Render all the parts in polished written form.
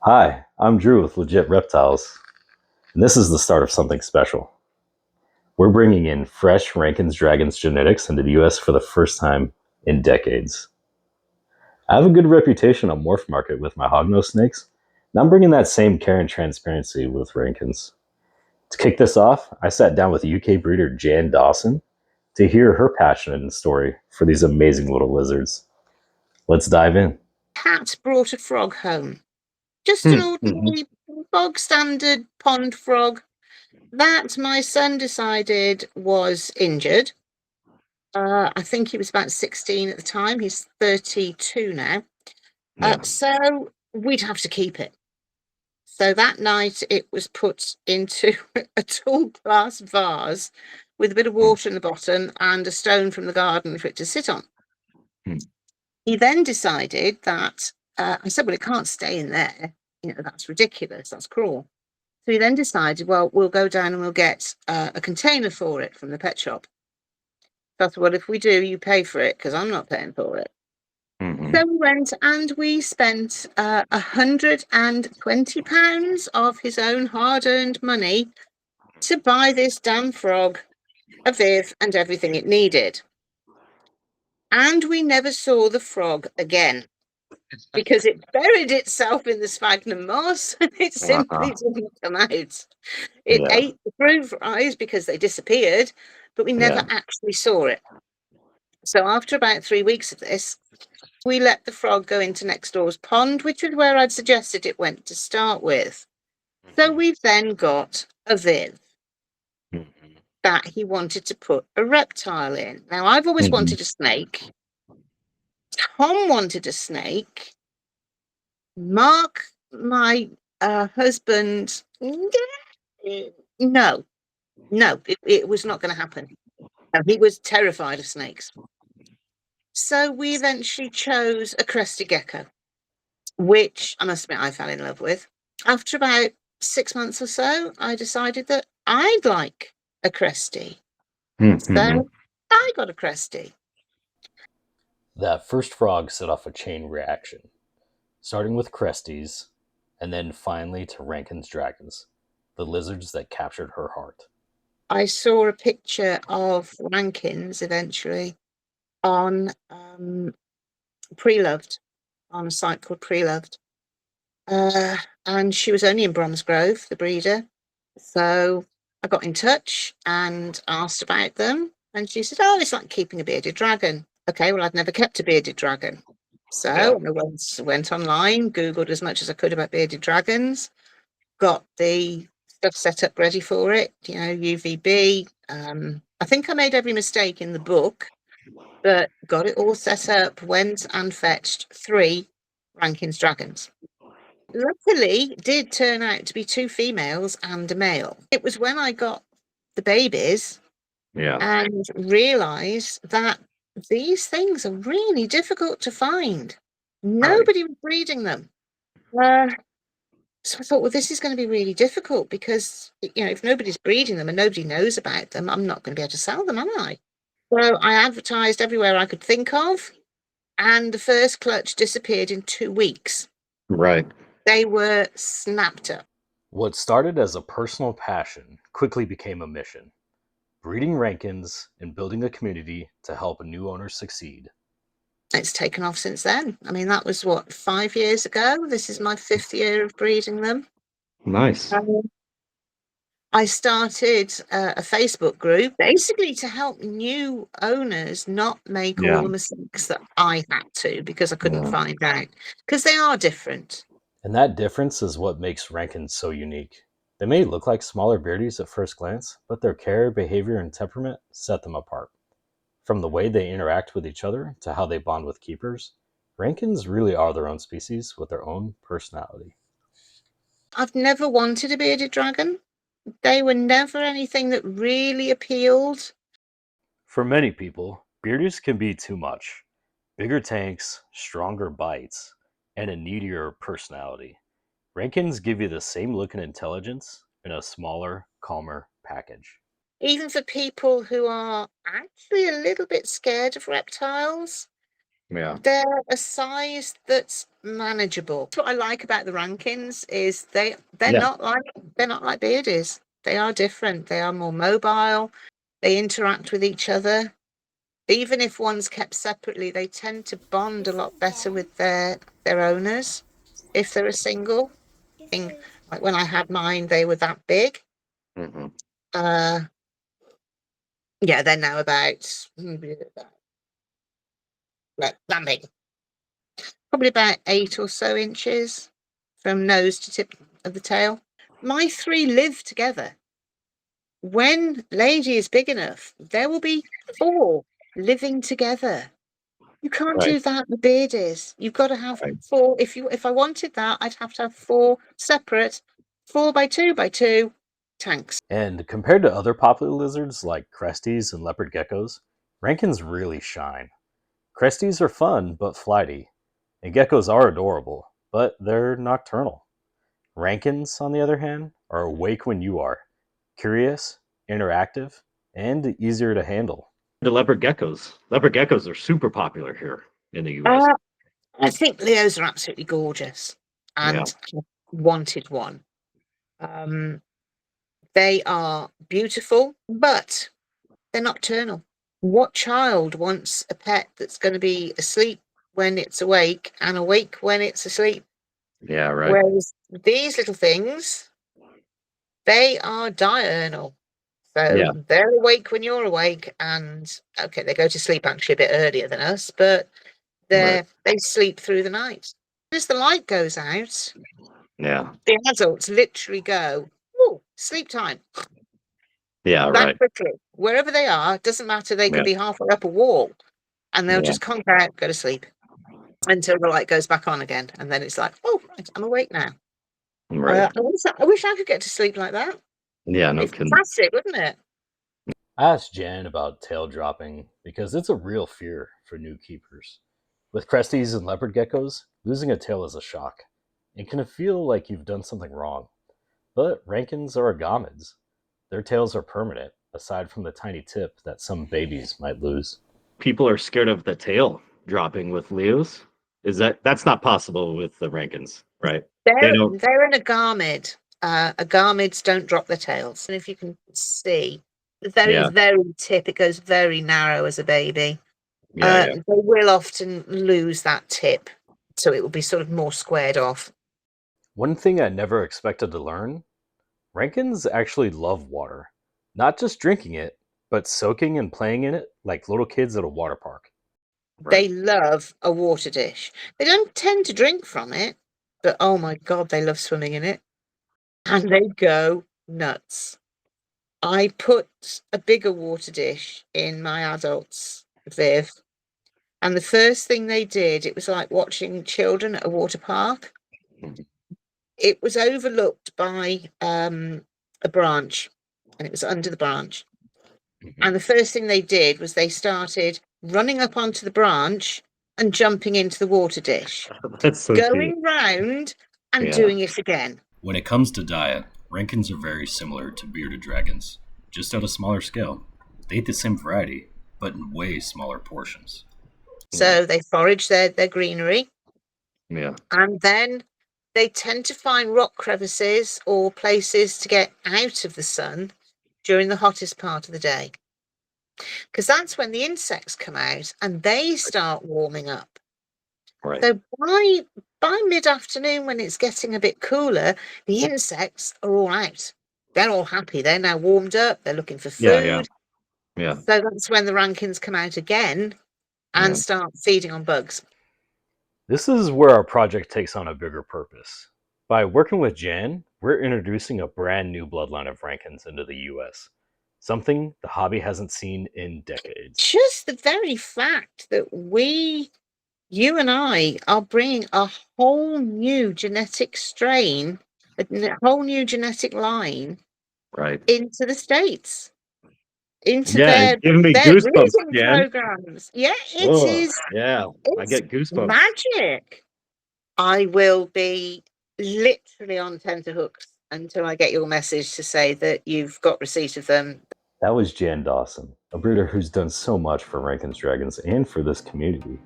Hi, I'm Drew with Legit Reptiles, and this is the start of something special. We're bringing in fresh Rankins Dragons genetics into the US for the first time in decades. I have a good reputation on morph market with my hognose snakes, and I'm bringing that same care and transparency with Rankins. To kick this off, I sat down with UK breeder Jan Dawson to hear her passion and story for these amazing little lizards. Let's dive in. Cat brought a frog home. Just an Mm-hmm. ordinary bog standard pond frog that my son decided was injured. I think he was about 16 at the time. He's 32 now. Yeah. So we'd have to keep it. So that night it was put into a tall glass vase with a bit of water in the bottom and a stone from the garden for it to sit on. Mm. He then decided that, I said, well, it can't stay in there. That's ridiculous. That's cruel. So he then decided, well, we'll go down and we'll get a container for it from the pet shop. So I thought, well, if we do, you pay for it because I'm not paying for it. Mm-hmm. So we went and we spent £120 of his own hard-earned money to buy this damn frog a viv and everything it needed. And we never saw the frog again because it buried itself in the sphagnum moss and it simply didn't come out. It Yeah. ate the fruit flies because they disappeared, but we never Yeah. actually saw it. So after about 3 weeks of this, we let the frog go into next door's pond, which was where I'd suggested it went to start with. So we've then got a Viv Mm-hmm. that he wanted to put a reptile in. Now, I've always Mm-hmm. wanted a snake. Tom wanted a snake. Mark, my husband, no, it was not going to happen. He was terrified of snakes. So we eventually chose a crested gecko, which I must admit I fell in love with. After about 6 months or so, I decided that I'd like a cresty. Mm-hmm. So I got a cresty. That first frog set off a chain reaction, starting with Cresties, and then finally to Rankins Dragons, the lizards that captured her heart. I saw a picture of Rankins eventually on Preloved, on a site called Preloved. And she was only in Bromsgrove, the breeder. So I got in touch and asked about them. And she said, oh, it's like keeping a bearded dragon. Okay, well, I'd never kept a bearded dragon. So Yeah. I went online, Googled as much as I could about bearded dragons, got the stuff set up ready for it, UVB. I think I made every mistake in the book, but got it all set up, went and fetched 3 Rankins Dragons. Luckily, it did turn out to be 2 females and a male. It was when I got the babies Yeah. and realised that these things are really difficult to find. Nobody was breeding them. So I thought, well, this is going to be really difficult because, if nobody's breeding them and nobody knows about them, I'm not going to be able to sell them, am I? So I advertised everywhere I could think of, and the first clutch disappeared in 2 weeks. Right. They were snapped up. What started as a personal passion quickly became a mission, breeding Rankins and building a community to help new owners succeed. It's taken off since then. I mean, that was what, 5 years ago? This is my 5th year of breeding them. Nice. I started a Facebook group basically to help new owners not make all Yeah. the mistakes that I had to because I couldn't Yeah. find out. Because they are different. And that difference is what makes Rankins so unique. They may look like smaller beardies at first glance, but their care, behavior, and temperament set them apart. From the way they interact with each other to how they bond with keepers, Rankins really are their own species with their own personality. I've never wanted a bearded dragon. They were never anything that really appealed. For many people, beardies can be too much. Bigger tanks, stronger bites, and a needier personality. Rankins give you the same look and intelligence in a smaller, calmer package. Even for people who are actually a little bit scared of reptiles, Yeah. They're a size that's manageable. What I like about the Rankins is they're Yeah. not like beardies. They are different. They are more mobile. They interact with each other. Even if one's kept separately, they tend to bond a lot better with their owners if they're a single. Like when I had mine, they were that big. Mm-hmm. Yeah, they're now about that big. Probably about 8 or so inches from nose to tip of the tail. My 3 live together. When Lady is big enough, there will be 4 living together. You can't Right. do that with beardies. You've got to have Right. 4. If I wanted that, I'd have to have 4 separate 4 by 2 by 2 tanks. And compared to other popular lizards like cresties and leopard geckos, Rankins really shine. Cresties are fun but flighty, and geckos are adorable, but they're nocturnal. Rankins, on the other hand, are awake when you are, curious, interactive, and easier to handle. The leopard geckos. Leopard geckos are super popular here in the US. I think Leos are absolutely gorgeous, and I wanted one. They are beautiful, but they're nocturnal. What child wants a pet that's going to be asleep when it's awake and awake when it's asleep? Yeah, right. Whereas these little things, they are diurnal. So Yeah. they're awake when you're awake, and okay, they go to sleep actually a bit earlier than us, but they sleep through the night. As the light goes out, Yeah. the adults literally go, "Oh, sleep time." Yeah, That right. quickly. Wherever they are, doesn't matter, they Yeah. could be halfway up a wall, and they'll Yeah. just conk out, go to sleep until the light goes back on again, and then it's like, "Oh, right, I'm awake now." Right. I wish I could get to sleep like that. Yeah, no It's kidding. fantastic, wouldn't it? I asked Jan about tail dropping because it's a real fear for new keepers. With cresties and leopard geckos, losing a tail is a shock. It can feel like you've done something wrong. But Rankins are agamids. Their tails are permanent, aside from the tiny tip that some babies might lose. People are scared of the tail dropping with Leos. That's not possible with the Rankins, right? They don't. They're an agamid. Agamids don't drop their tails, and if you can see, the very very tip, it goes very narrow as a baby. Yeah, They will often lose that tip, so it will be sort of more squared off. One thing I never expected to learn, Rankins actually love water. Not just drinking it, but soaking and playing in it like little kids at a water park. They love a water dish. They don't tend to drink from it, but oh my God, they love swimming in it. And they go nuts. I put a bigger water dish in my adults, Viv, and the first thing they did, it was like watching children at a water park. It was overlooked by a branch, and it was under the branch. And the first thing they did was they started running up onto the branch and jumping into the water dish, That's so cute. going round and doing it again. When it comes to diet, Rankins are very similar to bearded dragons, just at a smaller scale. They eat the same variety, but in way smaller portions. So they forage their greenery, Yeah. and then they tend to find rock crevices or places to get out of the sun during the hottest part of the day, because that's when the insects come out and they start warming up. Right. So by mid-afternoon, when it's getting a bit cooler, the insects are all out. They're all happy. They're now warmed up. They're looking for food. Yeah. So that's when the Rankins come out again and start feeding on bugs. This is where our project takes on a bigger purpose. By working with Jan, we're introducing a brand new bloodline of Rankins into the US, something the hobby hasn't seen in decades. Just the very fact that you and I are bringing a whole new genetic strain, a whole new genetic line into the States, into their giving me breeding goosebumps, Jan. programs. Yeah, it is. Yeah, I It's get goosebumps. magic. I will be literally on tenterhooks until I get your message to say that you've got receipt of them. That was Jan Dawson, a breeder who's done so much for Rankins Dragons and for this community.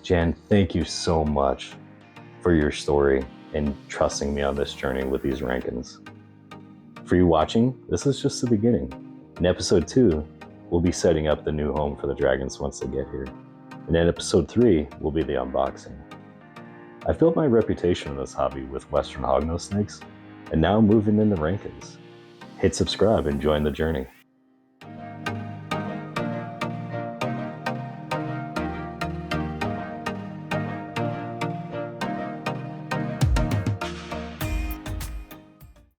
Jan, thank you so much for your story and trusting me on this journey with these Rankins. For you watching, this is just the beginning. In episode 2, we'll be setting up the new home for the dragons once they get here. And in episode 3 will be the unboxing. I've built my reputation in this hobby with Western hognose snakes, and now I'm moving into Rankins. Hit subscribe and join the journey.